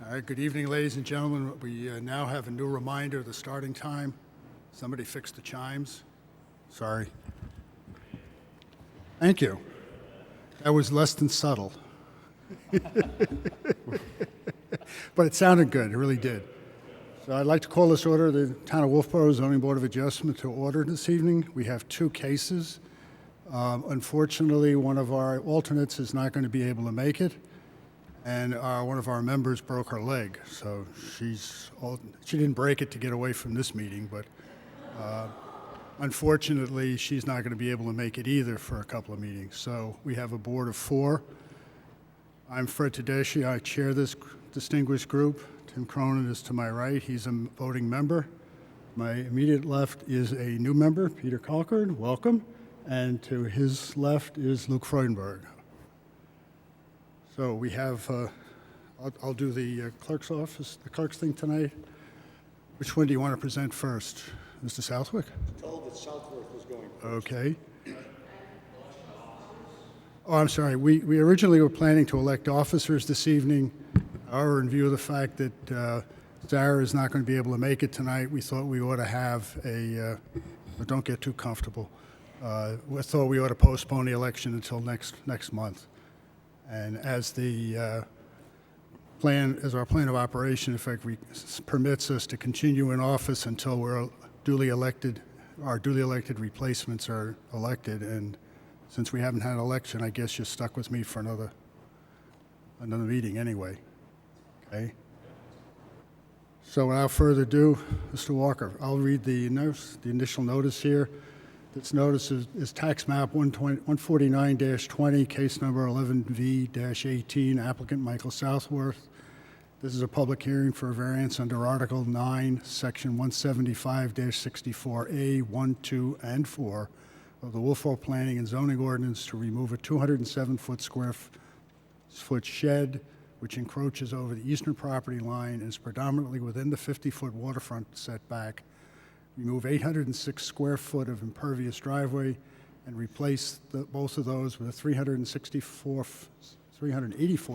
All right, good evening, ladies and gentlemen. We now have a new reminder of the starting time. Somebody fixed the chimes. Sorry. Thank you. That was less than subtle. But it sounded good, it really did. So I'd like to call this order, the Town of Wolfeboro Zoning Board of Adjustment, to order this evening. We have two cases. Unfortunately, one of our alternates is not going to be able to make it, and one of our members broke her leg. So she didn't break it to get away from this meeting, but unfortunately, she's not going to be able to make it either for a couple of meetings. So we have a board of four. I'm Fred Tedeschi. I chair this distinguished group. Tim Cronin is to my right. He's a voting member. My immediate left is a new member, Peter Colcord. Welcome. And to his left is Luke Freudenberg. So we have, I'll do the clerk's office, the clerk's thing tonight. Which one do you want to present first? Mr. Southwick? Told that Southworth was going first. Okay. Oh, I'm sorry. We originally were planning to elect officers this evening. However, in view of the fact that Sarah is not going to be able to make it tonight, we thought we ought to have but don't get too comfortable. We thought we ought to postpone the election until next month. And as our plan of operation, in fact, permits us to continue in office until our duly elected replacements are elected. And since we haven't had an election, I guess you're stuck with me for another meeting anyway. Okay. So without further ado, Mr. Walker, I'll read the initial notice here. This notice is tax map 149-20, case number 11V-18, applicant Michael Southworth. This is a public hearing for a variance under Article 9, Section 175-64A, 1, 2, and 4 of the Wolfeboro Planning and Zoning Ordinance to remove a 207-foot square foot shed which encroaches over the eastern property line and is predominantly within the 50-foot waterfront setback, remove 806 square foot of impervious driveway, and replace both of those with a 384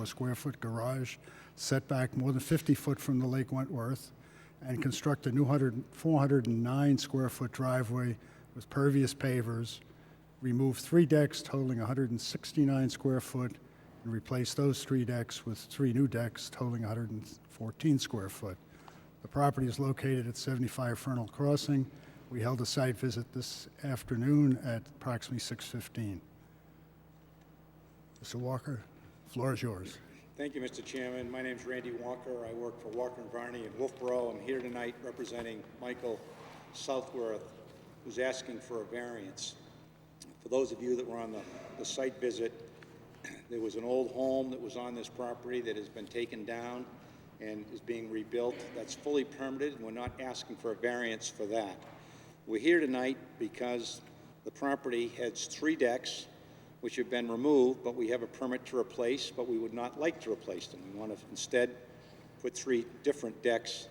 square foot garage setback more than 50 foot from the Lake Wentworth, and construct a new 409 square foot driveway with pervious pavers, remove 3 decks totaling 169 square foot, and replace those 3 decks with 3 new decks totaling 114 square foot. The property is located at 75 Fernald Crossing. We held a site visit this afternoon at approximately 6:15. Mr. Walker, the floor is yours. Thank you, Mr. Chairman. My name is Randy Walker. I work for Walker & Varney in Wolfeboro. I'm here tonight representing Michael Southworth, who's asking for a variance. For those of you that were on the site visit, there was an old home that was on this property that has been taken down and is being rebuilt. That's fully permitted, and we're not asking for a variance for that. We're here tonight because the property has 3 decks which have been removed, but we have a permit to replace, but we would not like to replace them. We want to instead put 3 different decks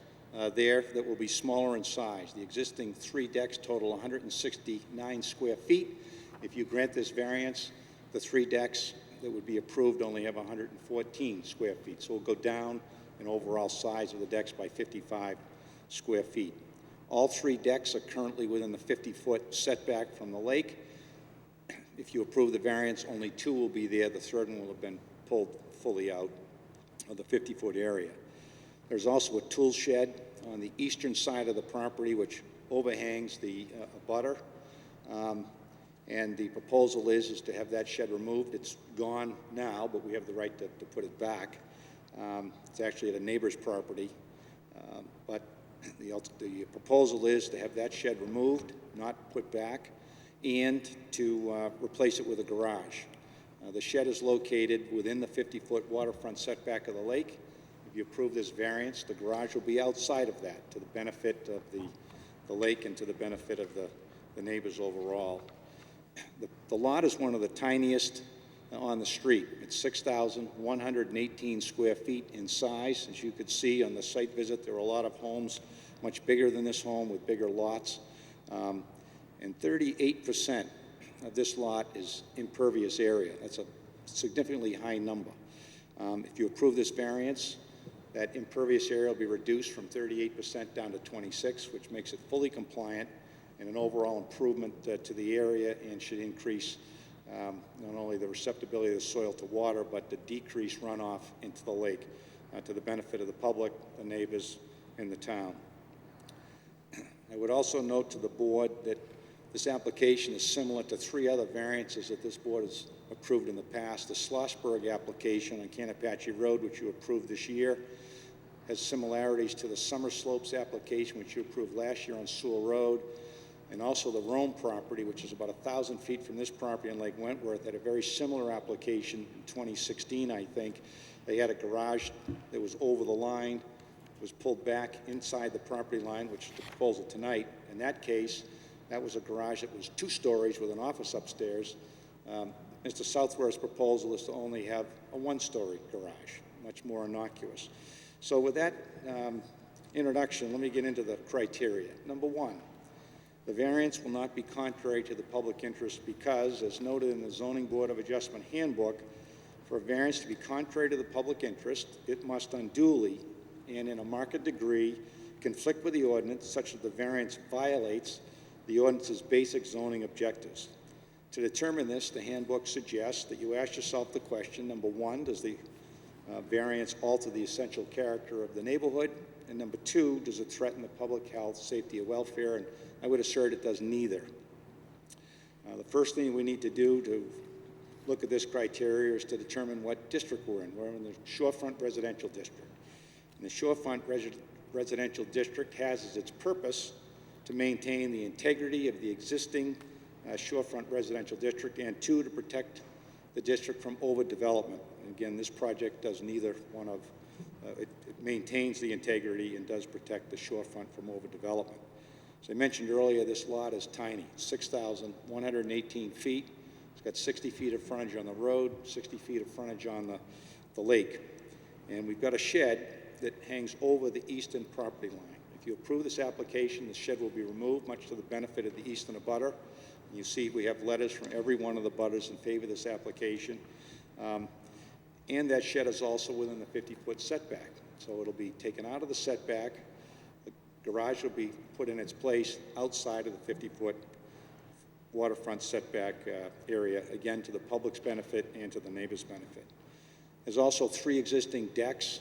there that will be smaller in size. The existing 3 decks total 169 square feet. If you grant this variance, the 3 decks that would be approved only have 114 square feet. So we'll go down in overall size of the decks by 55 square feet. All 3 decks are currently within the 50-foot setback from the lake. If you approve the variance, only 2 will be there. The 3rd one will have been pulled fully out of the 50-foot area. There's also a tool shed on the eastern side of the property which overhangs the abutter. And the proposal is to have that shed removed. It's gone now, but we have the right to put it back. It's actually at a neighbor's property. But the proposal is to have that shed removed, not put back, and to replace it with a garage. The shed is located within the 50-foot waterfront setback of the lake. If you approve this variance, the garage will be outside of that to the benefit of the lake and to the benefit of the neighbors overall. The lot is one of the tiniest on the street. It's 6,118 square feet in size. As you could see on the site visit, there are a lot of homes much bigger than this home with bigger lots. And 38% of this lot is impervious area. That's a significantly high number. If you approve this variance, That impervious area will be reduced from 38% down to 26%, which makes it fully compliant and an overall improvement to the area, and should increase not only the receptibility of the soil to water, but the decreased runoff into the lake to the benefit of the public, the neighbors, and the town. I would also note to the board that this application is similar to 3 other variances that this board has approved in the past. The Schlossberg application on Canapatchee Road, which you approved this year, has similarities to the Summer Slopes application, which you approved last year on Sewell Road, and also the Rome property, which is about 1,000 feet from this property in Lake Wentworth, had a very similar application in 2016, I think. They had a garage that was over the line, was pulled back inside the property line, which is the proposal tonight. In that case, that was a garage that was 2 stories with an office upstairs. Mr. Southworth's proposal is to only have a 1-story garage, much more innocuous. So with that introduction, let me get into the criteria. Number 1, the variance will not be contrary to the public interest because, as noted in the Zoning Board of Adjustment Handbook, for a variance to be contrary to the public interest, it must unduly and in a marked degree conflict with the ordinance such that the variance violates the ordinance's basic zoning objectives. To determine this, the handbook suggests that you ask yourself the question, number 1, does the variance alter the essential character of the neighborhood? And number 2, does it threaten the public health, safety, or welfare? And I would assert it does neither. The first thing we need to do to look at this criteria is to determine what district we're in. We're in the Shorefront Residential District. And the Shorefront Residential District has as its purpose to maintain the integrity of the existing Shorefront Residential District, and 2, to protect the district from overdevelopment. And again, this project does neither one of, it maintains the integrity and does protect the shorefront from overdevelopment. As I mentioned earlier, this lot is tiny, 6,118 feet. It's got 60 feet of frontage on the road, 60 feet of frontage on the lake. And we've got a shed that hangs over the eastern property line. If you approve this application, the shed will be removed, much to the benefit of the eastern abutter. You see we have letters from every one of the butters in favor of this application. And that shed is also within the 50-foot setback. So it'll be taken out of the setback. The garage will be put in its place outside of the 50-foot waterfront setback area, again to the public's benefit and to the neighbor's benefit. There's also 3 existing decks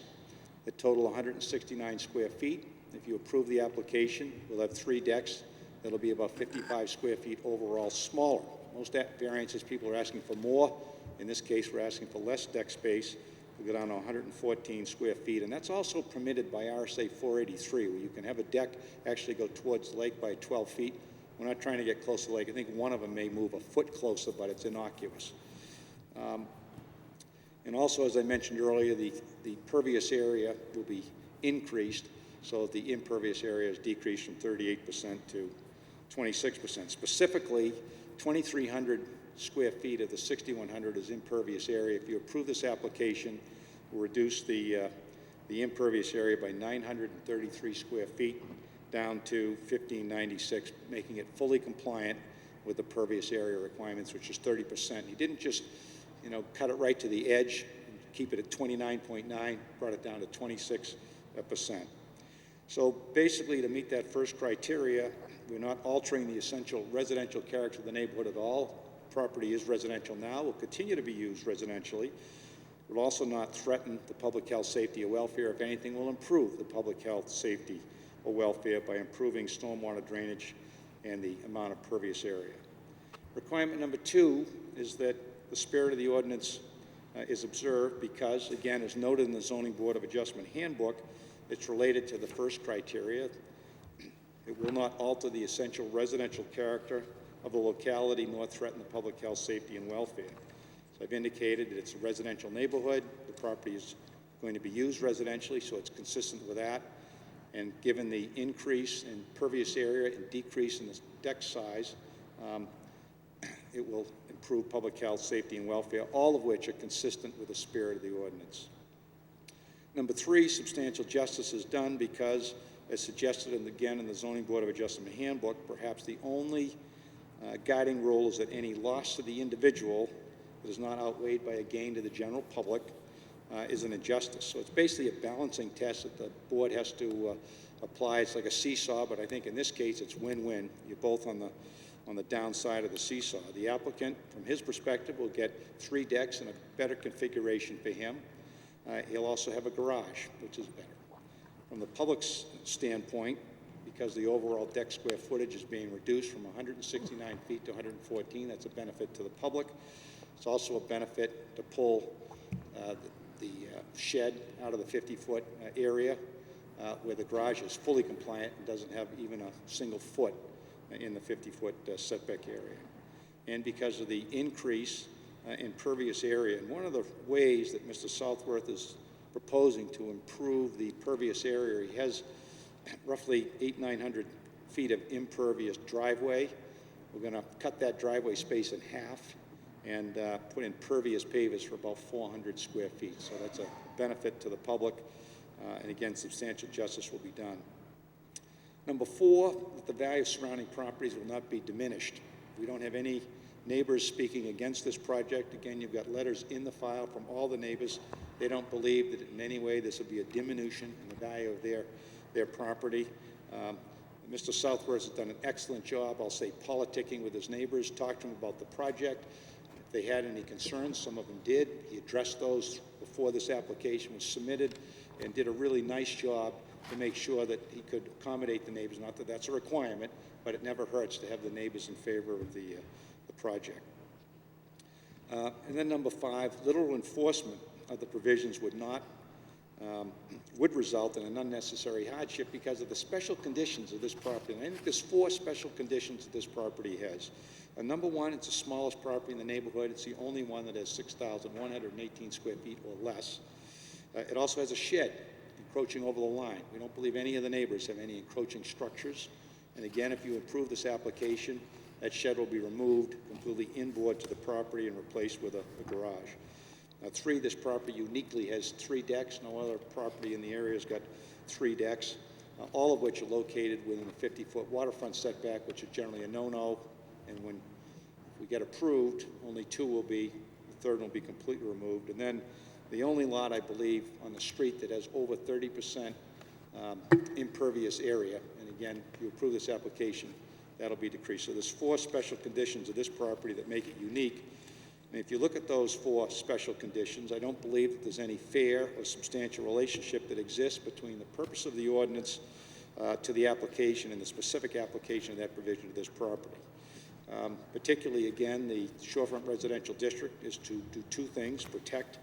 that total 169 square feet. If you approve the application, we'll have 3 decks that'll be about 55 square feet overall smaller. Most variances, people are asking for more. In this case, we're asking for less deck space. We go down to 114 square feet, and that's also permitted by RSA 483, where you can have a deck actually go towards the lake by 12 feet. We're not trying to get close to the lake. I think one of them may move a foot closer, but it's innocuous. And also, as I mentioned earlier, the pervious area will be increased, so the impervious area is decreased from 38% to 26%. Specifically, 2,300 square feet of the 6,100 is impervious area. If you approve this application, we'll reduce the impervious area by 933 square feet down to 1,596, making it fully compliant with the pervious area requirements, which is 30%. He didn't just, cut it right to the edge, keep it at 29.9, brought it down to 26%. So basically, to meet that first criteria, we're not altering the essential residential character of the neighborhood at all. Property is residential now, will continue to be used residentially. It will also not threaten the public health, safety, or welfare. If anything, will improve the public health, safety, or welfare by improving stormwater drainage and the amount of pervious area. Requirement number 2 is that the spirit of the ordinance is observed because, again, as noted in the Zoning Board of Adjustment Handbook, it's related to the first criteria. It will not alter the essential residential character of the locality nor threaten the public health, safety, and welfare. So I've indicated that it's a residential neighborhood. The property is going to be used residentially, so it's consistent with that. And given the increase in pervious area and decrease in the deck size, it will improve public health, safety, and welfare, all of which are consistent with the spirit of the ordinance. Number 3, substantial justice is done because, as suggested again in the Zoning Board of Adjustment Handbook, perhaps the only guiding rule is that any loss to the individual that is not outweighed by a gain to the general public is an injustice. So it's basically a balancing test that the board has to apply. It's like a seesaw, but I think in this case it's win-win. You're both on the downside of the seesaw. The applicant, from his perspective, will get 3 decks and a better configuration for him. He'll also have a garage, which is better. From the public's standpoint, because the overall deck square footage is being reduced from 169 feet to 114, that's a benefit to the public. It's also a benefit to pull the shed out of the 50-foot area where the garage is fully compliant and doesn't have even a single foot in the 50-foot setback area. And because of the increase impervious area. And one of the ways that Mr. Southworth is proposing to improve the pervious area, he has roughly 900 feet of impervious driveway. We're going to cut that driveway space in half and put in pervious pavers for about 400 square feet. So that's a benefit to the public, and again, substantial justice will be done. Number 4, that the value of surrounding properties will not be diminished. We don't have any neighbors speaking against this project. Again, you've got letters in the file from all the neighbors. They don't believe that in any way this will be a diminution in the value of their property. Mr. Southworth has done an excellent job, I'll say, politicking with his neighbors, talked to them about the project. If they had any concerns, some of them did. He addressed those before this application was submitted and did a really nice job to make sure that he could accommodate the neighbors. Not that that's a requirement, but it never hurts to have the neighbors in favor of the project. And then number 5, literal enforcement of the provisions would result in an unnecessary hardship because of the special conditions of this property. And I think there's 4 special conditions that this property has. Number 1, it's the smallest property in the neighborhood. It's the only one that has 6,118 square feet or less. It also has a shed encroaching over the line. We don't believe any of the neighbors have any encroaching structures. And again, if you approve this application, that shed will be removed completely inboard to the property and replaced with a garage. 3, this property uniquely has 3 decks. No other property in the area has got 3 decks, all of which are located within a 50-foot waterfront setback, which is generally a no-no. And when we get approved, only 2 will be, the 3rd will be completely removed. And then the only lot, I believe, on the street that has over 30% impervious area, and again, if you approve this application, that'll be decreased. So there's 4 special conditions of this property that make it unique. And if you look at those 4 special conditions, I don't believe that there's any fair or substantial relationship that exists between the purpose of the ordinance to the application and the specific application of that provision to this property. Particularly, again, the shorefront residential district is to do 2 things: protect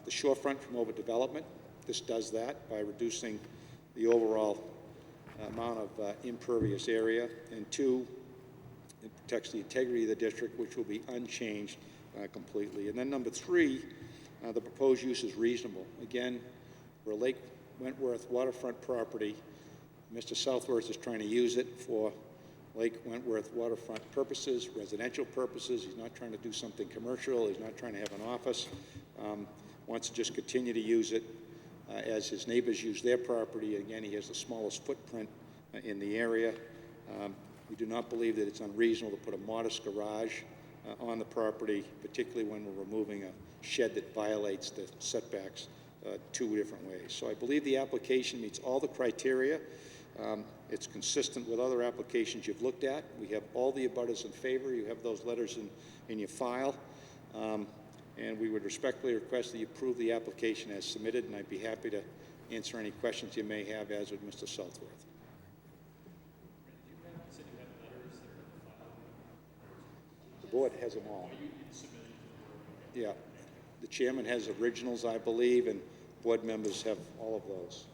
the shorefront from overdevelopment. This does that by reducing the overall amount of impervious area, and 2, it protects the integrity of the district, which will be unchanged completely. And then number 3, the proposed use is reasonable. Again, for a Lake Wentworth waterfront property, Mr. Southworth is trying to use it for Lake Wentworth waterfront purposes, residential purposes. He's not trying to do something commercial. He's not trying to have an office. Wants to just continue to use it as his neighbors use their property. Again, he has the smallest footprint in the area. We do not believe that it's unreasonable to put a modest garage on the property, particularly when we're removing a shed that violates the setbacks 2 different ways. So I believe the application meets all the criteria. It's consistent with other applications you've looked at. We have all the abutters in favor. You have those letters in your file. And we would respectfully request that you approve the application as submitted, and I'd be happy to answer any questions you may have, as would Mr. Southworth. The board has them all. Yeah. The chairman has originals, I believe, and board members have all of those.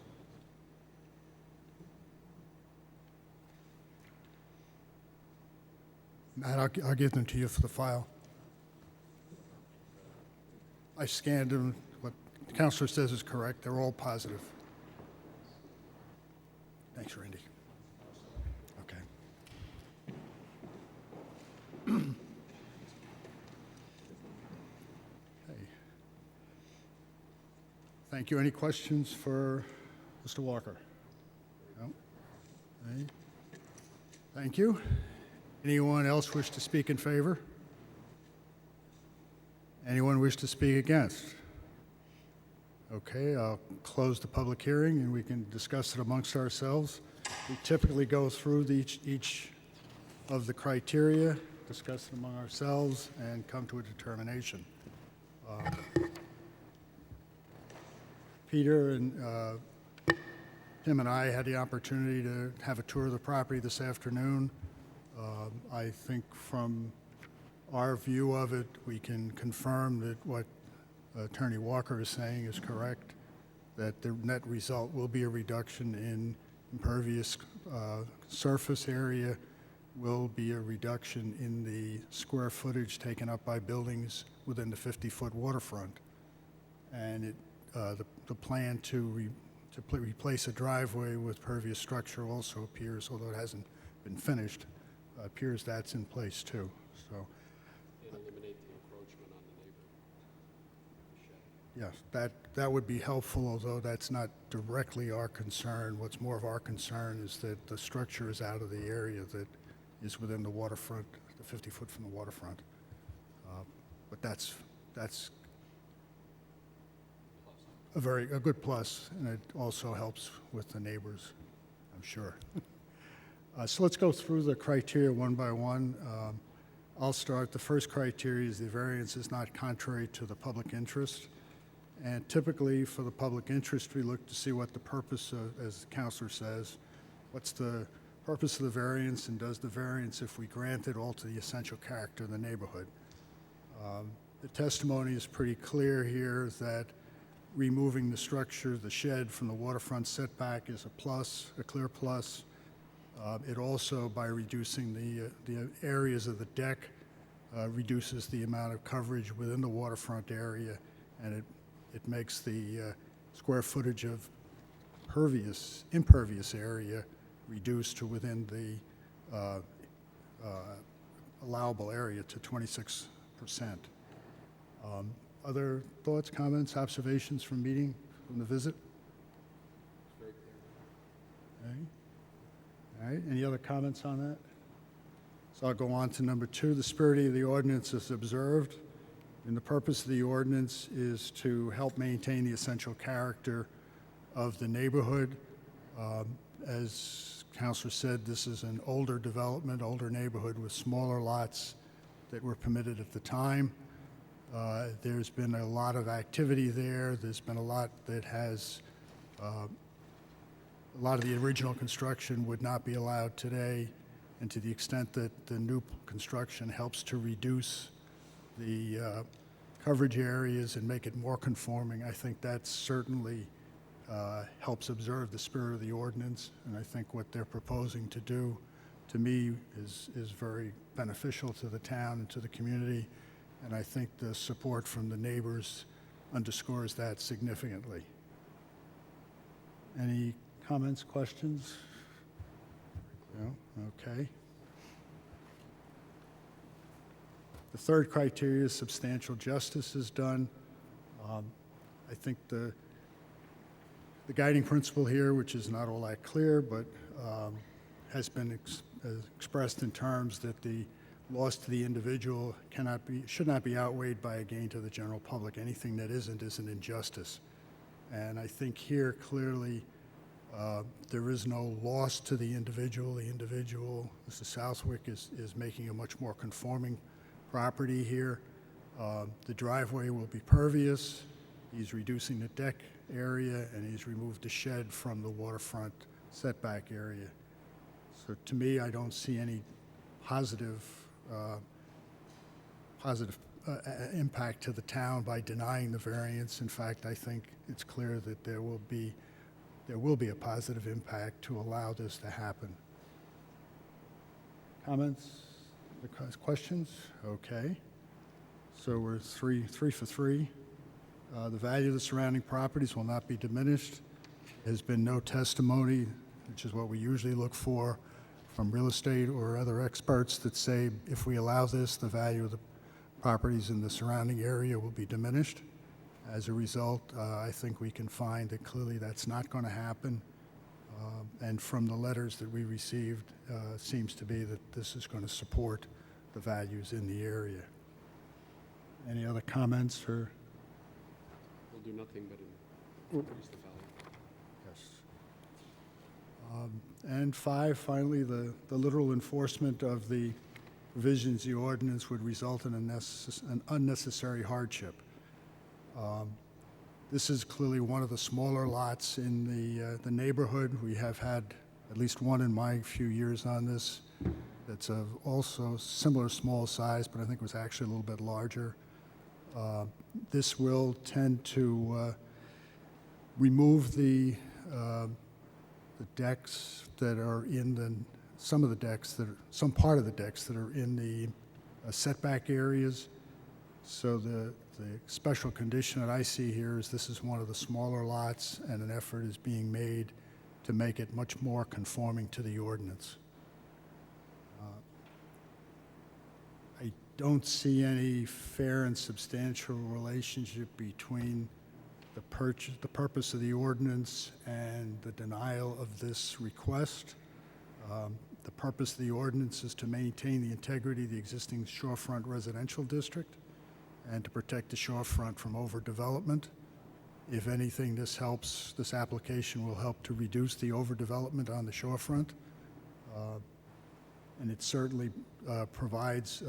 Matt, I'll give them to you for the file. I scanned them. What the counselor says is correct. They're all positive. Thanks, Randy. Okay. Hey. Thank you. Any questions for Mr. Walker? No? Hey. Thank you. Anyone else wish to speak in favor? Anyone wish to speak against? Okay, I'll close the public hearing and we can discuss it amongst ourselves. We typically go through each of the criteria, discuss it among ourselves, and come to a determination. Peter and Tim and I had the opportunity to have a tour of the property this afternoon. I think from our view of it, we can confirm that what Attorney Walker is saying is correct, that the net result will be a reduction in impervious surface area, will be a reduction in the square footage taken up by buildings within the 50-foot waterfront. And the plan to replace a driveway with pervious structure also appears, although it hasn't been finished, appears that's in place too. So, And eliminate the encroachment on the neighbor. yes, that would be helpful, although that's not directly our concern. What's more of our concern is that the structure is out of the area that is within the waterfront, the 50 foot from the waterfront. But that's a good plus, and it also helps with the neighbors, I'm sure. So let's go through the criteria one by one. I'll start. The first criteria is the variance is not contrary to the public interest. And typically for the public interest, we look to see what the purpose of, as the counselor says, what's the purpose of the variance, and does the variance, if we grant it, alter the essential character of the neighborhood? The testimony is pretty clear here that removing the structure, the shed, from the waterfront setback is a plus, a clear plus. It also, by reducing the areas of the deck, reduces the amount of coverage within the waterfront area, and it makes the square footage of impervious area reduced to within the allowable area to 26%. Other thoughts, comments, observations from the visit? Very clear. Okay. All right, any other comments on that? So I'll go on to number 2. The spirit of the ordinance is observed, and the purpose of the ordinance is to help maintain the essential character of the neighborhood. As Councilor said, this is an older development, older neighborhood with smaller lots that were permitted at the time. There's been a lot of activity there. There's been a lot that has, a lot of the original construction would not be allowed today, and to the extent that the new construction helps to reduce the coverage areas and make it more conforming, I think that certainly helps observe the spirit of the ordinance, and I think what they're proposing to do, to me, is very beneficial to the town and to the community, and I think the support from the neighbors underscores that significantly. Any comments, questions? No? Okay. The third criteria is substantial justice is done. I think the guiding principle here, which is not all that clear, but has been expressed in terms that the loss to the individual should not be outweighed by a gain to the general public. Anything that isn't is an injustice. And I think here clearly there is no loss to the individual. The individual, Mr. Southwick, is making a much more conforming property here. The driveway will be pervious. He's reducing the deck area, and he's removed the shed from the waterfront setback area. So to me, I don't see any positive impact to the town by denying the variance. In fact, I think it's clear that there will be a positive impact to allow this to happen. Comments? Questions? Okay. So we're three for three. The value of the surrounding properties will not be diminished. There's been no testimony, which is what we usually look for from real estate or other experts, that say if we allow this, the value of the properties in the surrounding area will be diminished. As a result, I think we can find that clearly that's not going to happen. And from the letters that we received, it seems to be that this is going to support the values in the area. Any other comments or? We'll do nothing but Increase the value. Yes. And 5, finally, the literal enforcement of the provisions of the ordinance would result in an unnecessary hardship. This is clearly one of the smaller lots in the neighborhood. We have had at least one in my few years on this that's of also similar small size, but I think was actually a little bit larger. This will tend to remove the decks that are in some part of the decks that are in the setback areas. So the special condition that I see here is this is one of the smaller lots, and an effort is being made to make it much more conforming to the ordinance. I don't see any fair and substantial relationship between the purpose of the ordinance and the denial of this request. The purpose of the ordinance is to maintain the integrity of the existing shorefront residential district and to protect the shorefront from overdevelopment. If anything, this application will help to reduce the overdevelopment on the shorefront. And it certainly provides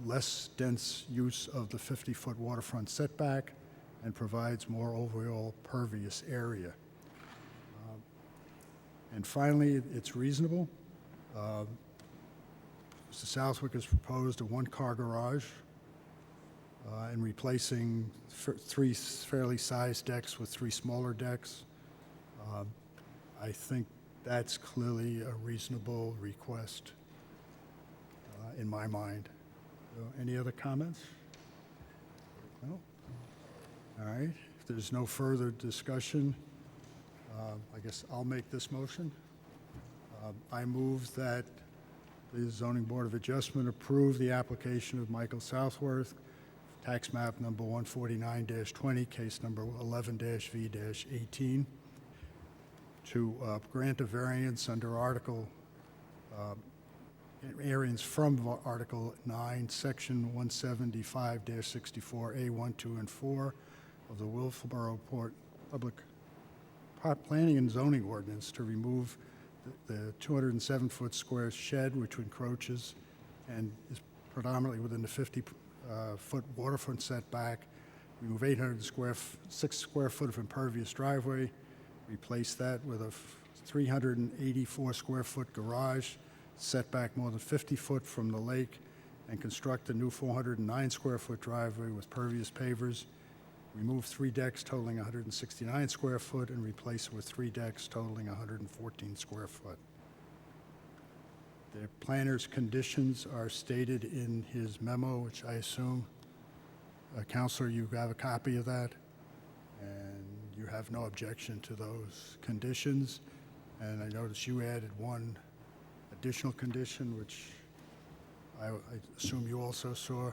less dense use of the 50-foot waterfront setback and provides more overall pervious area. And finally, it's reasonable. Mr. Southwick has proposed a one-car garage and replacing 3 fairly sized decks with 3 smaller decks. I think that's clearly a reasonable request in my mind. So any other comments? No? All right. If there's no further discussion, I guess I'll make this motion. I move that the Zoning Board of Adjustment approve the application of Michael Southworth, tax map number 149-20, case number 11-V-18, to grant a variance under variance from Article 9, Section 175-64A, 1, 2, and 4 of the Wolfeboro Public Planning and Zoning Ordinance to remove the 207-foot square shed, which encroaches and is predominantly within the 50-foot waterfront setback. Remove 6 square foot of impervious driveway, replace that with a 384 square foot garage, setback more than 50 foot from the lake, and construct a new 409 square foot driveway with pervious pavers. Remove 3 decks totaling 169 square foot and replace it with 3 decks totaling 114 square foot. The planner's conditions are stated in his memo, which I assume, Counselor, you have a copy of that, and you have no objection to those conditions. And I noticed you added one additional condition, which I assume you also saw.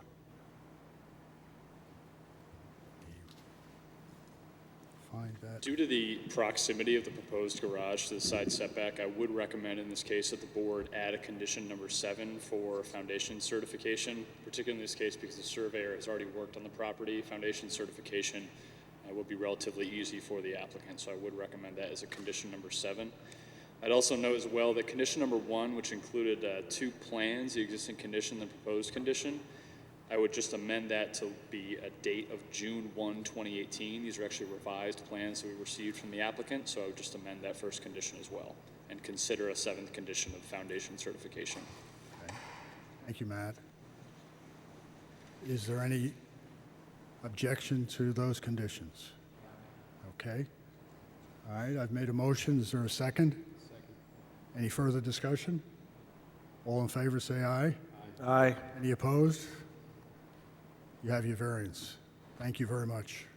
Find that. Due to the proximity of the proposed garage to the side setback, I would recommend in this case that the board add a condition number 7 for foundation certification, particularly in this case because the surveyor has already worked on the property. Foundation certification will be relatively easy for the applicant, so I would recommend that as a condition number 7. I'd also note as well that condition number 1, which included 2 plans, the existing condition and the proposed condition, I would just amend that to be a date of June 1, 2018. These are actually revised plans that we received from the applicant, so I would just amend that first condition as well and consider a 7th condition of foundation certification. Okay. Thank you, Matt. Is there any objection to those conditions? Okay. All right, I've made a motion. Is there a second? Second. Any further discussion? All in favor, say aye. Aye. Any opposed? You have your variance. Thank you very much.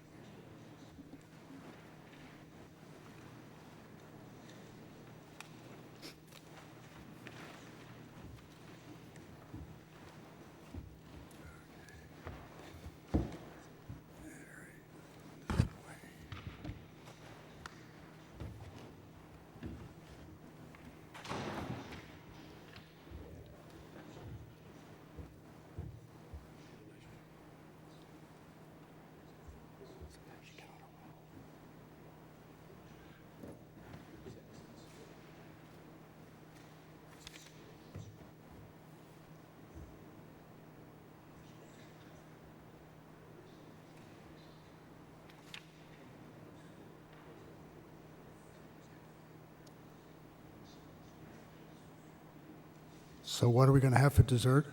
So what are we going to have for dessert?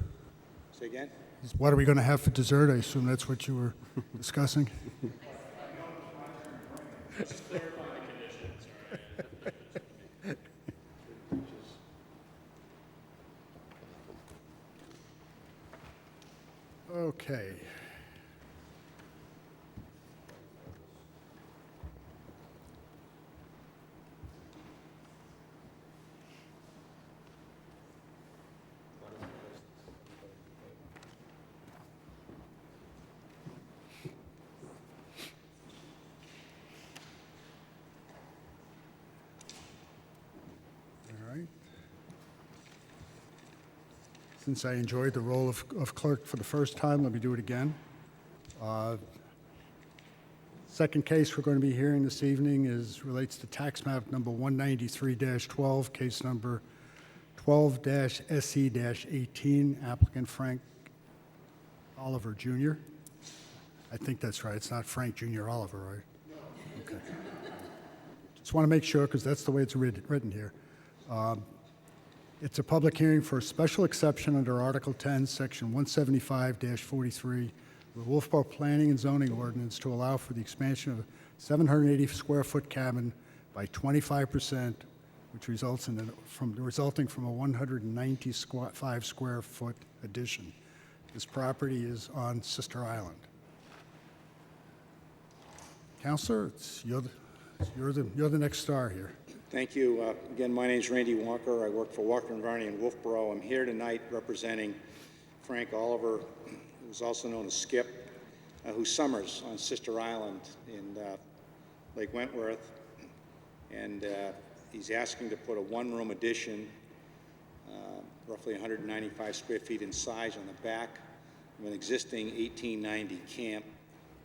Say again? What are we going to have for dessert? I assume that's what you were discussing. Okay. All right. Since I enjoyed the role of clerk for the first time, let me do it again. Second case we're going to be hearing this evening relates to tax map number 193-12, case number 12-SE-18, applicant Frank Oliver Jr. I think that's right. It's not Frank Jr. Oliver, right? No. Okay. Just want to make sure, because that's the way it's written here. It's a public hearing for a special exception under Article 10, Section 175-43, the Wolfeboro Planning and Zoning Ordinance to allow for the expansion of a 780-square-foot cabin by 25%, which resulting from a 195-square-foot addition. This property is on Sister Island. Counselor, you're the next star here. Thank you. Again, my name is Randy Walker. I work for Walker & Varney in Wolfeboro. I'm here tonight representing Frank Oliver, who's also known as Skip, who summers on Sister Island in Lake Wentworth. And he's asking to put a one-room addition, roughly 195 square feet in size, on the back of an existing 1890 camp,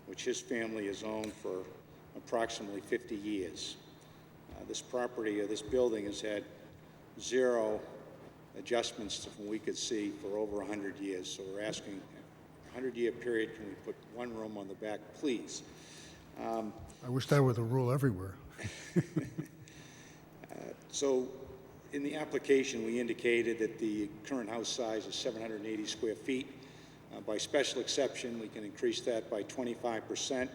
which his family has owned for approximately 50 years. This property, or this building, has had zero adjustments from what we could see for over 100 years. So we're asking, a 100-year period, can we put one room on the back, please? I wish that were the rule everywhere. So in the application, we indicated that the current house size is 780 square feet. By special exception, we can increase that by 25%,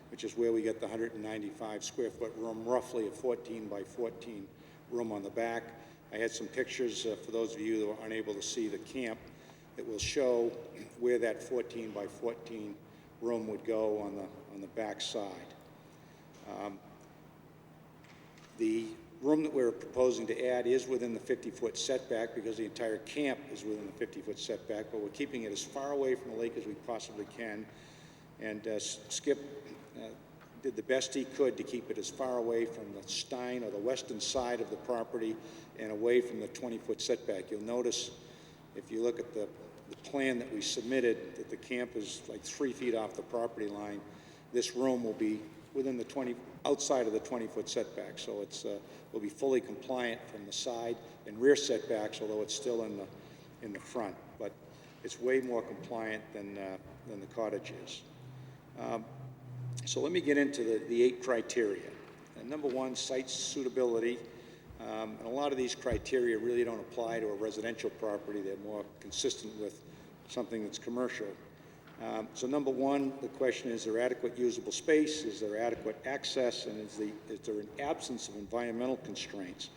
which is where we get the 195 square foot room, roughly a 14 by 14 room on the back. I had some pictures for those of you that were unable to see the camp that will show where that 14 by 14 room would go on the back side. The room that we're proposing to add is within the 50-foot setback, because the entire camp is within the 50-foot setback, but we're keeping it as far away from the lake as we possibly can. And Skip did the best he could to keep it as far away from the Stein or the western side of the property and away from the 20-foot setback. You'll notice, if you look at the plan that we submitted, that the camp is like 3 feet off the property line. This room will be within the outside of the 20-foot setback, so it's will be fully compliant from the side and rear setbacks, although it's still in the front. But it's way more compliant than the cottage is. So let me get into the 8 criteria. Number 1, site suitability. And a lot of these criteria really don't apply to a residential property. They're more consistent with something that's commercial. So number 1, the question is there adequate usable space? Is there adequate access? And is there an absence of environmental constraints?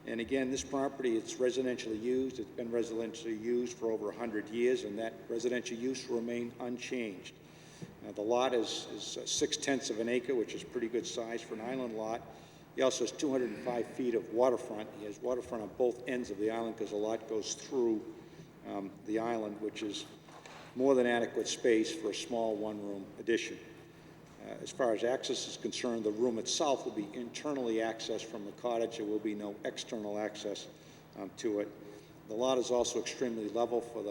And again, this property, it's residentially used. It's been residentially used for over 100 years, and that residential use will remain unchanged. The lot is 6/10 of an acre, which is pretty good size for an island lot. He also has 205 feet of waterfront. He has waterfront on both ends of the island because the lot goes through the island, which is more than adequate space for a small one-room addition. As far as access is concerned, the room itself will be internally accessed from the cottage. There will be no external access to it. The lot is also extremely level for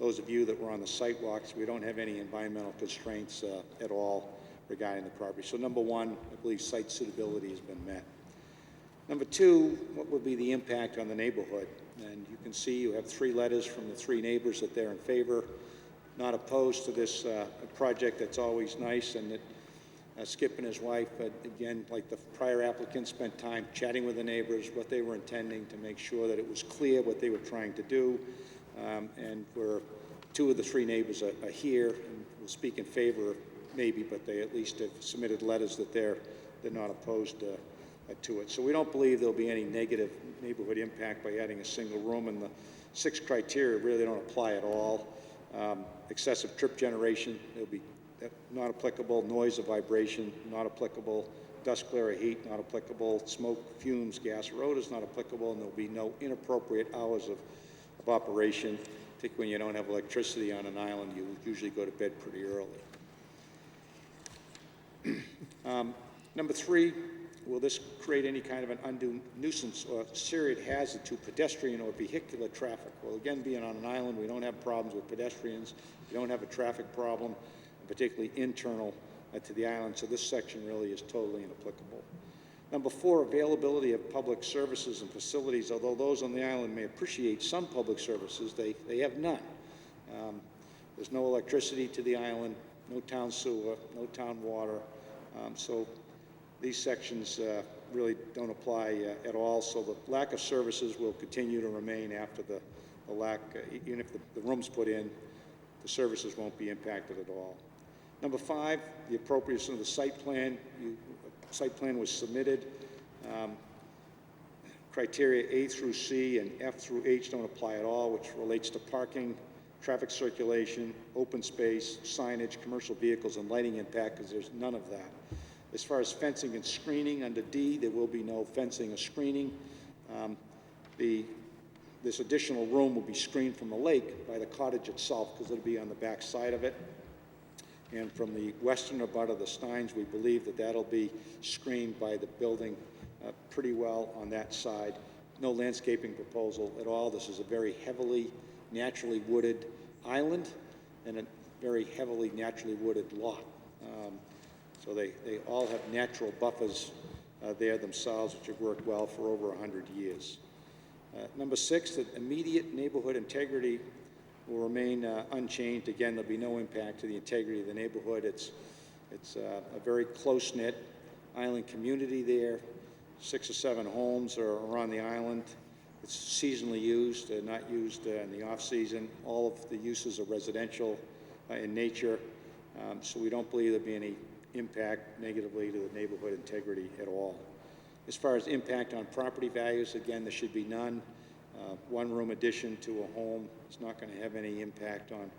those of you that were on the site walks. We don't have any environmental constraints at all regarding the property. So number 1, I believe site suitability has been met. Number 2, what would be the impact on the neighborhood? And you can see you have 3 letters from the 3 neighbors that they're in favor, not opposed to this project. That's always nice, and that Skip and his wife, again, like the prior applicant, spent time chatting with the neighbors, what they were intending, to make sure that it was clear what they were trying to do. And where 2 of the 3 neighbors are here and will speak in favor, maybe, but they at least have submitted letters that they're not opposed to it. So we don't believe there'll be any negative neighborhood impact by adding a single room, and the 6 criteria really don't apply at all. Excessive trip generation, it'll be not applicable. Noise or vibration, not applicable. Dust, glare, or heat, not applicable. Smoke, fumes, gas, or odors, not applicable. And there'll be no inappropriate hours of operation, particularly when you don't have electricity on an island. You usually go to bed pretty early. Number 3, will this create any kind of an undue nuisance or serious hazard to pedestrian or vehicular traffic? Well, again, being on an island, we don't have problems with pedestrians. We don't have a traffic problem, particularly internal to the island, so this section really is totally inapplicable. Number 4, availability of public services and facilities. Although those on the island may appreciate some public services, they have none. There's no electricity to the island, no town sewer, no town water, so these sections really don't apply at all, so the lack of services will continue to remain after the lack, even if the room's put in, the services won't be impacted at all. Number 5, the appropriateness of the site plan. Site plan was submitted. Criteria A through C and F through H don't apply at all, which relates to parking, traffic circulation, open space, signage, commercial vehicles, and lighting impact, because there's none of that. As far as fencing and screening, under D, there will be no fencing or screening. This additional room will be screened from the lake by the cottage itself, because it'll be on the back side of it. And from the western abut of the Steins, we believe that that'll be screened by the building pretty well on that side. No landscaping proposal at all. This is a very heavily naturally wooded island and a very heavily naturally wooded lot. So they all have natural buffers there themselves, which have worked well for over 100 years. Number 6, that immediate neighborhood integrity will remain unchanged. Again, there'll be no impact to the integrity of the neighborhood. It's a very close-knit island community there. 6 or 7 homes are on the island. It's seasonally used, not used in the off-season. All of the uses are residential in nature, so we don't believe there'll be any impact negatively to the neighborhood integrity at all. As far as impact on property values, again, there should be none. One-room addition to a home is not going to have any impact on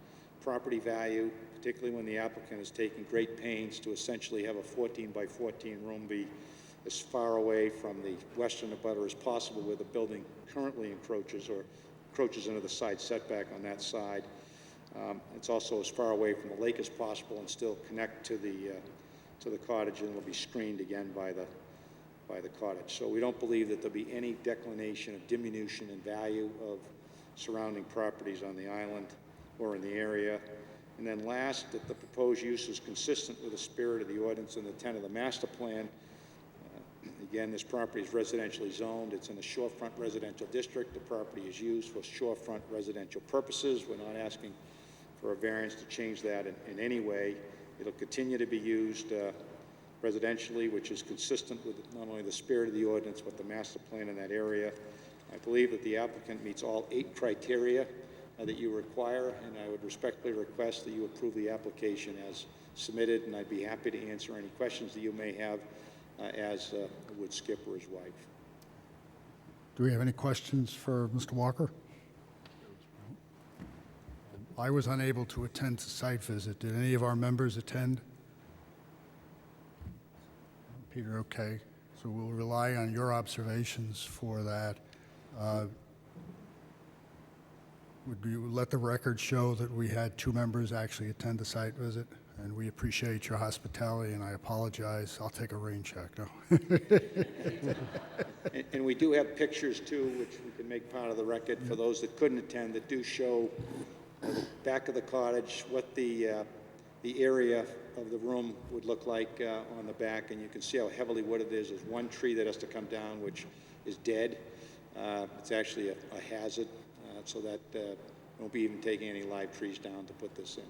property value, particularly when the applicant is taking great pains to essentially have a 14 by 14 room be as far away from the western abutter as possible, where the building currently encroaches into the side setback on that side. It's also as far away from the lake as possible and still connect to the cottage, and it'll be screened again by the cottage. So we don't believe that there'll be any declination or diminution in value of surrounding properties on the island or in the area. And then last, that the proposed use is consistent with the spirit of the ordinance and the intent of the master plan. Again, this property is residentially zoned. It's in the shorefront residential district. The property is used for shorefront residential purposes. We're not asking for a variance to change that in any way. It'll continue to be used residentially, which is consistent with not only the spirit of the ordinance, but the master plan in that area. I believe that the applicant meets all 8 criteria that you require, and I would respectfully request that you approve the application as submitted, and I'd be happy to answer any questions that you may have, as would Skip or his wife. Do we have any questions for Mr. Walker? I was unable to attend the site visit. Did any of our members attend? Peter, okay. So we'll rely on your observations for that. Would you let the record show that we had 2 members actually attend the site visit? And we appreciate your hospitality, and I apologize. I'll take a rain check, no? And we do have pictures too, which we can make part of the record for those that couldn't attend, that do show the back of the cottage, what the area of the room would look like on the back, and you can see how heavily wooded it is. There's one tree that has to come down, which is dead. It's actually a hazard, so that won't be even taking any live trees down to put this in.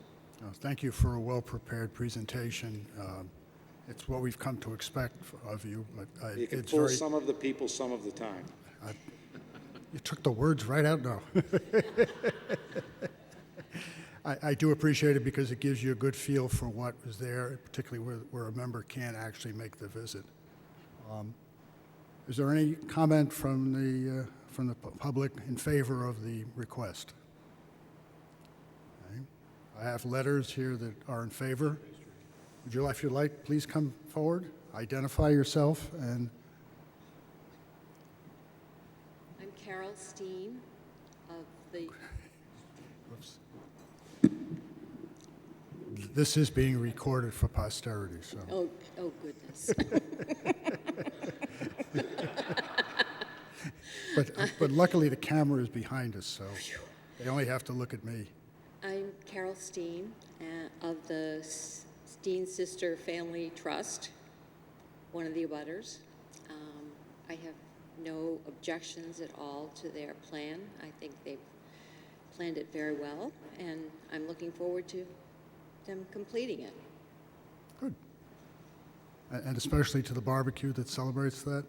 Thank you for a well-prepared presentation. It's what we've come to expect of you, but You can it's fool very, some of the people some of the time. you took the words right out now. I do appreciate it because it gives you a good feel for what is there, particularly where a member can't actually make the visit. Is there any comment from the public in favor of the request? Okay. I have letters here that are in favor. Would you, if you'd like, please come forward, identify yourself, and I'm Carol Steen of the, whoops. This is being recorded for posterity, so. oh goodness. But luckily, the camera is behind us, so they only have to look at me. I'm Carol Steen of the Steen Sister Family Trust, one of the abutters. I have no objections at all to their plan. I think they've planned it very well, and I'm looking forward to them completing it. Good. And especially to the barbecue that celebrates that?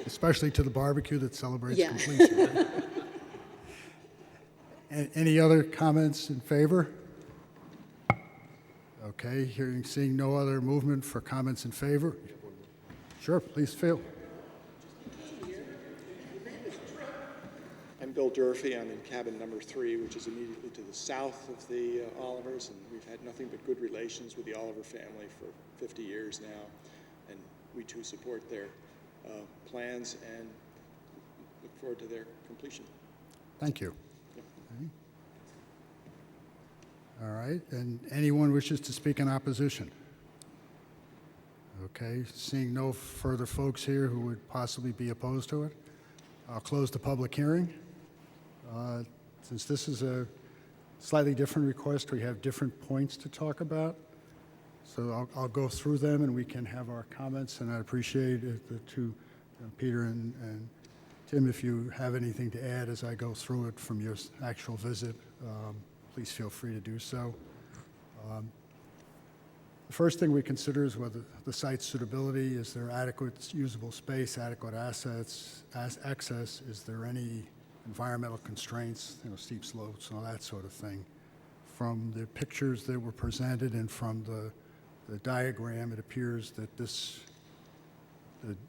Especially to the barbecue that celebrates Yeah. completion. Any other comments in favor? Okay, seeing no other movement for comments in favor? Sure, please, Phil. I'm Bill Durfee. I'm in cabin number 3, which is immediately to the south of the Olivers, and we've had nothing but good relations with the Oliver family for 50 years now, and we too support their plans and look forward to their completion. Thank you. Okay. All right, and anyone wishes to speak in opposition? Okay, seeing no further folks here who would possibly be opposed to it, I'll close the public hearing. Since this is a slightly different request, we have different points to talk about. So I'll go through them and we can have our comments, and I appreciate the two, Peter and Tim, if you have anything to add as I go through it from your actual visit, please feel free to do so. The first thing we consider is whether the site's suitability, is there adequate usable space, adequate assets, access, is there any environmental constraints, steep slopes and all that sort of thing. From the pictures that were presented and from the diagram, it appears that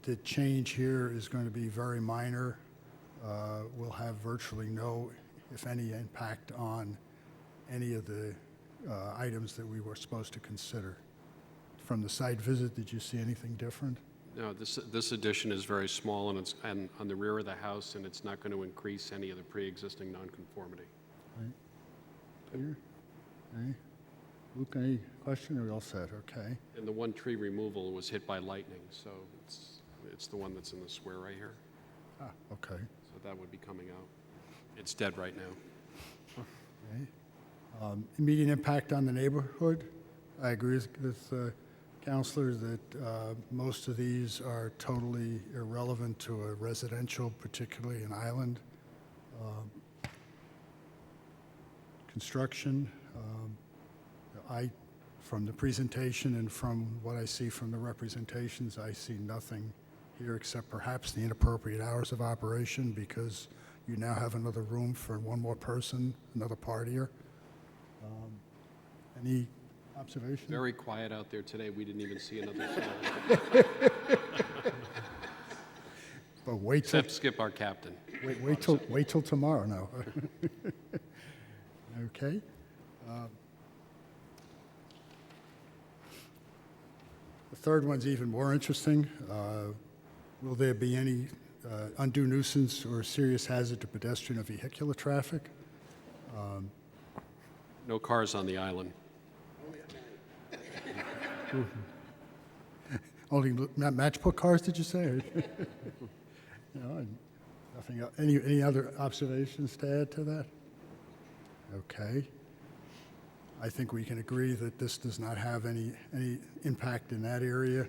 the change here is going to be very minor, will have virtually no, if any, impact on any of the items that we were supposed to consider. From the site visit, did you see anything different? No, this addition is very small, and it's on the rear of the house, and it's not going to increase any of the pre-existing nonconformity. Right. Peter? Okay. Luke, any question? Are we all set? Okay. And the one tree removal was hit by lightning, so it's the one that's in the square right here. Ah, okay. So that would be coming out. It's dead right now. Okay. Immediate impact on the neighborhood. I agree with Counselor that most of these are totally irrelevant to a residential, particularly an island. Construction, from the presentation and from what I see from the representations, I see nothing here except perhaps the inappropriate hours of operation because you now have another room for one more person, another partier. Any observation? Very quiet out there today. We didn't even see another soul. But wait till Except Skip, our captain. wait till tomorrow now. Okay. The third one's even more interesting. Will there be any undue nuisance or serious hazard to pedestrian or vehicular traffic? No cars on the island. Only matchbook cars, did you say? And nothing else. Any other observations to add to that? Okay. I think we can agree that this does not have any impact in that area.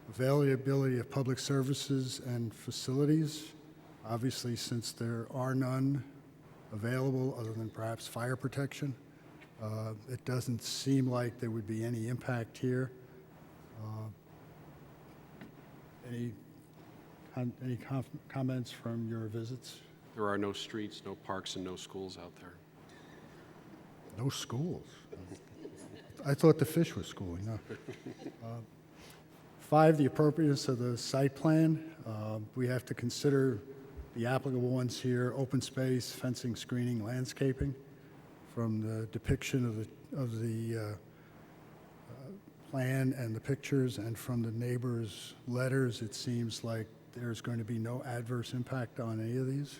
Availability of public services and facilities. Obviously, since there are none available other than perhaps fire protection, it doesn't seem like there would be any impact here. Any comments from your visits? There are no streets, no parks, and no schools out there. No schools? I thought the fish was schooling, no. 5, the appropriateness of the site plan. We have to consider the applicable ones here: open space, fencing, screening, landscaping. From the depiction of the plan and the pictures, and from the neighbors' letters, it seems like there's going to be no adverse impact on any of these.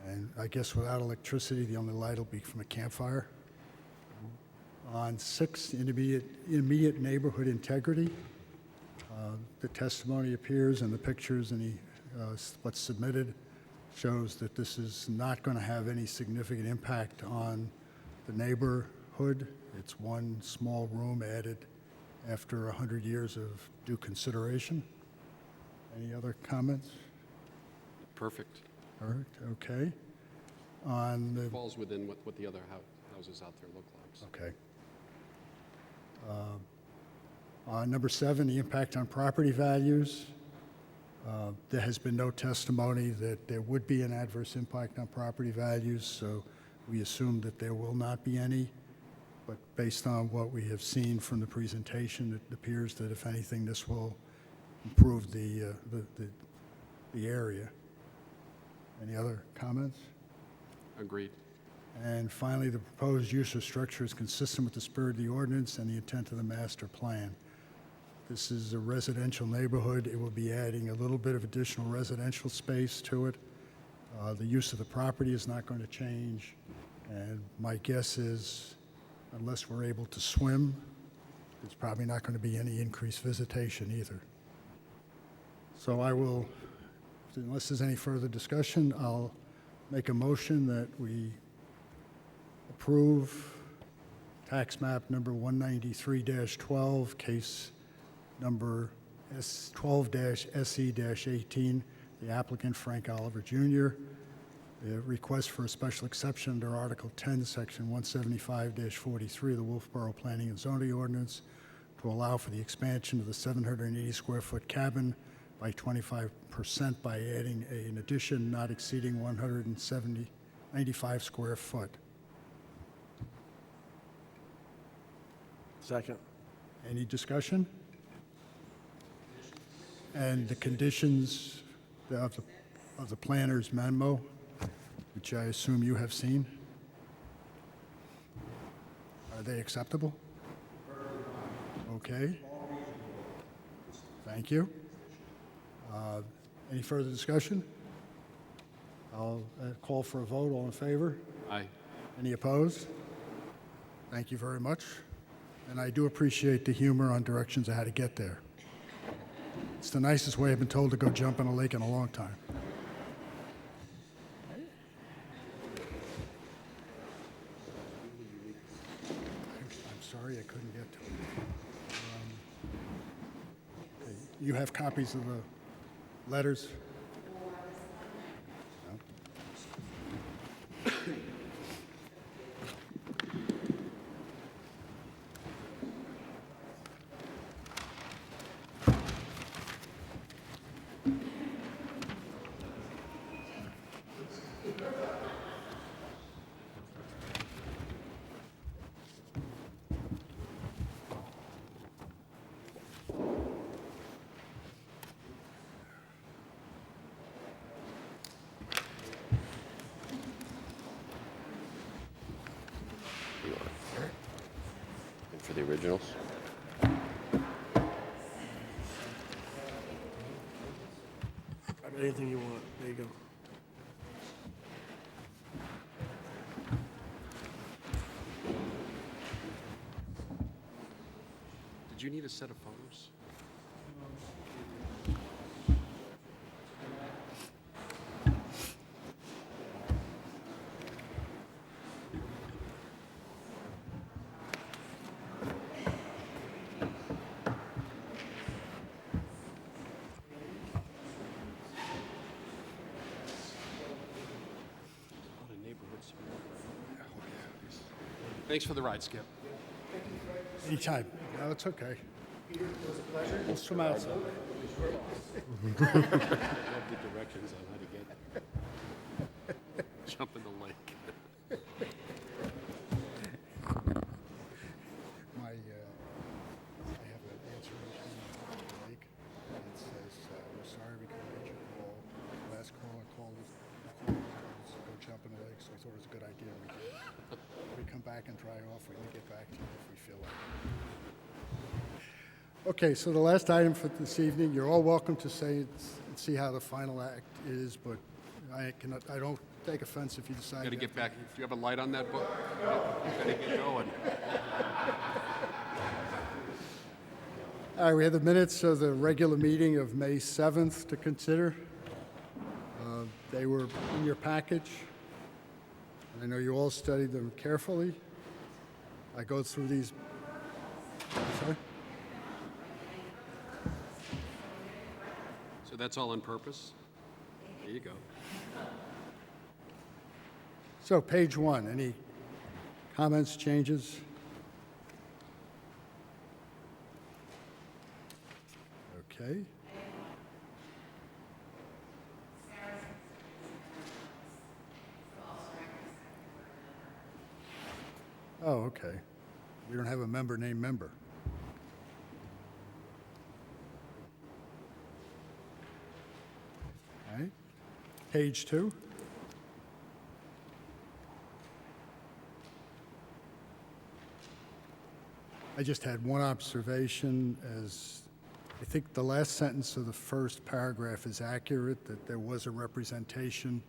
And I guess without electricity, the only light will be from a campfire. On 6, immediate neighborhood integrity, the testimony appears and the pictures and what's submitted shows that this is not going to have any significant impact on the neighborhood. It's one small room added after 100 years of due consideration. Any other comments? Perfect. All right, okay. On the, Falls within what the other houses out there look like. okay. Number 7, the impact on property values. There has been no testimony that there would be an adverse impact on property values, so we assume that there will not be any. But based on what we have seen from the presentation, it appears that if anything, this will improve the area. Any other comments? Agreed. And finally, the proposed use or structure is consistent with the spirit of the ordinance and the intent of the master plan. This is a residential neighborhood. It will be adding a little bit of additional residential space to it. The use of the property is not going to change. And my guess is, unless we're able to swim, there's probably not going to be any increased visitation either. So I will, unless there's any further discussion, I'll make a motion that we approve tax map number 193-12, case number 12-SE-18, the applicant Frank Oliver Jr., the request for a special exception under Article 10, Section 175-43 of the Wolfeboro Planning and Zoning Ordinance to allow for the expansion of the 780-square-foot cabin by 25% by adding an addition not exceeding 95 square foot. Second. Any discussion? And the conditions of the planner's memo, which I assume you have seen, are they acceptable? Okay. Thank you. Any further discussion? I'll call for a vote. All in favor? Aye. Any opposed? Thank you very much. And I do appreciate the humor on directions of how to get there. It's the nicest way I've been told to go jump in a lake in a long time. I'm sorry I couldn't get to it. You have copies of the letters? No? And for the originals? Anything you want. There you go. Did you need a set of photos? Thanks for the ride, Skip. Anytime. No, it's okay. We'll swim outside. Have the directions on how to get, jump in the lake. I have an answer machine on the lake, and it says, we're sorry we couldn't get your call. Last call I called was go jump in the lake, so I thought it was a good idea. We come back and dry off, we can get back to you if we feel like it. Okay, so the last item for this evening, you're all welcome to see how the final act is, but I don't take offense if you decide. Got to get back. Do you have a light on that book? Got to get going. All right, we have the minutes of the regular meeting of May 7th to consider. They were in your package. I know you all studied them carefully. I go through these. Sorry? So that's all on purpose? There you go. So, page 1, any comments, changes? Okay. Oh, okay. We don't have a member named Member. All right. Page 2. I just had one observation as I think the last sentence of the first paragraph is accurate, that there was a representation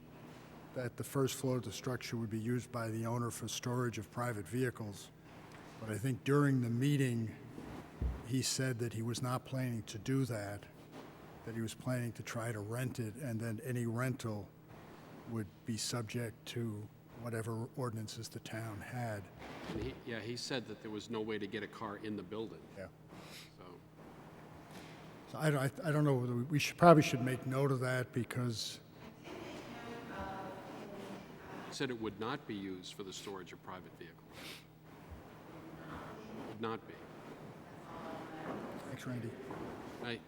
that the first floor of the structure would be used by the owner for storage of private vehicles. But I think during the meeting, he said that he was not planning to do that he was planning to try to rent it, and then any rental would be subject to whatever ordinances the town had. And he said that there was no way to get a car in the building. Yeah. So, So I don't know whether we probably should make note of that, because he said it would not be used for the storage of private vehicles. Would not be. thanks, Randy. Right.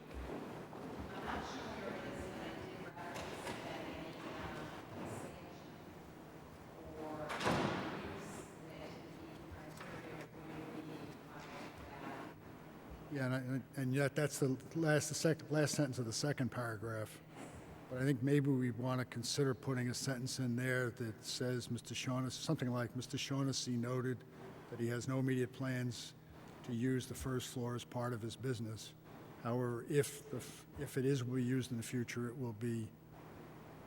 Yeah, and yet that's the last sentence of the second paragraph. But I think maybe we want to consider putting a sentence in there that says Mr. Shaughnessy, something like, Mr. Shaughnessy noted that he has no immediate plans to use the first floor as part of his business. However, if it will be used in the future, it will be,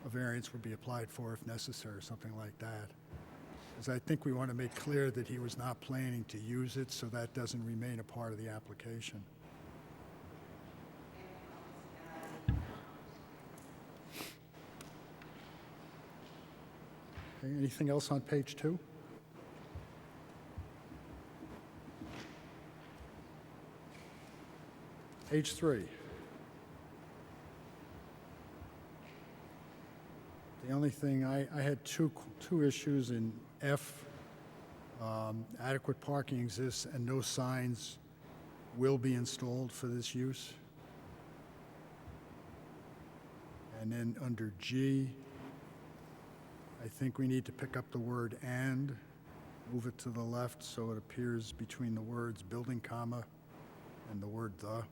a variance would be applied for if necessary, something like that. Because I think we want to make clear that he was not planning to use it, so that doesn't remain a part of the application. Okay, anything else on page 2? Page 3. The only thing, I had two issues in F. Adequate parking exists and no signs will be installed for this use. And then under G, I think we need to pick up the word "and," move it to the left so it appears between the words building comma and the word "the."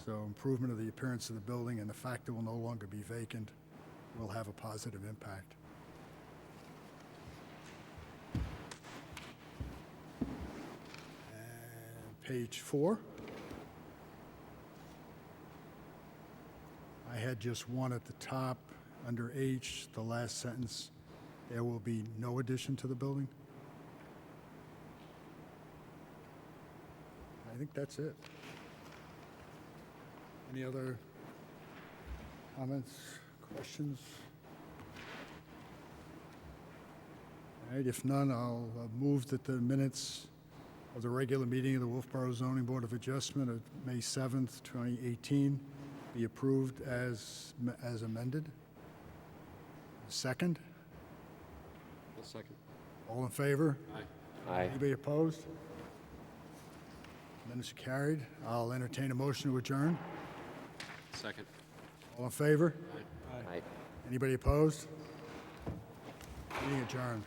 So improvement of the appearance of the building and the fact that it will no longer be vacant will have a positive impact. And page 4. I had just one at the top. Under H, the last sentence, there will be no addition to the building. I think that's it. Any other comments, questions? All right, if none, I'll move that the minutes of the regular meeting of the Wolfeboro Zoning Board of Adjustment of May 7th, 2018 be approved as amended. Second? A second. All in favor? Aye. Aye. Anybody opposed? Minutes are carried. I'll entertain a motion to adjourn. Second. All in favor? Aye. Anybody opposed? Meeting adjourned.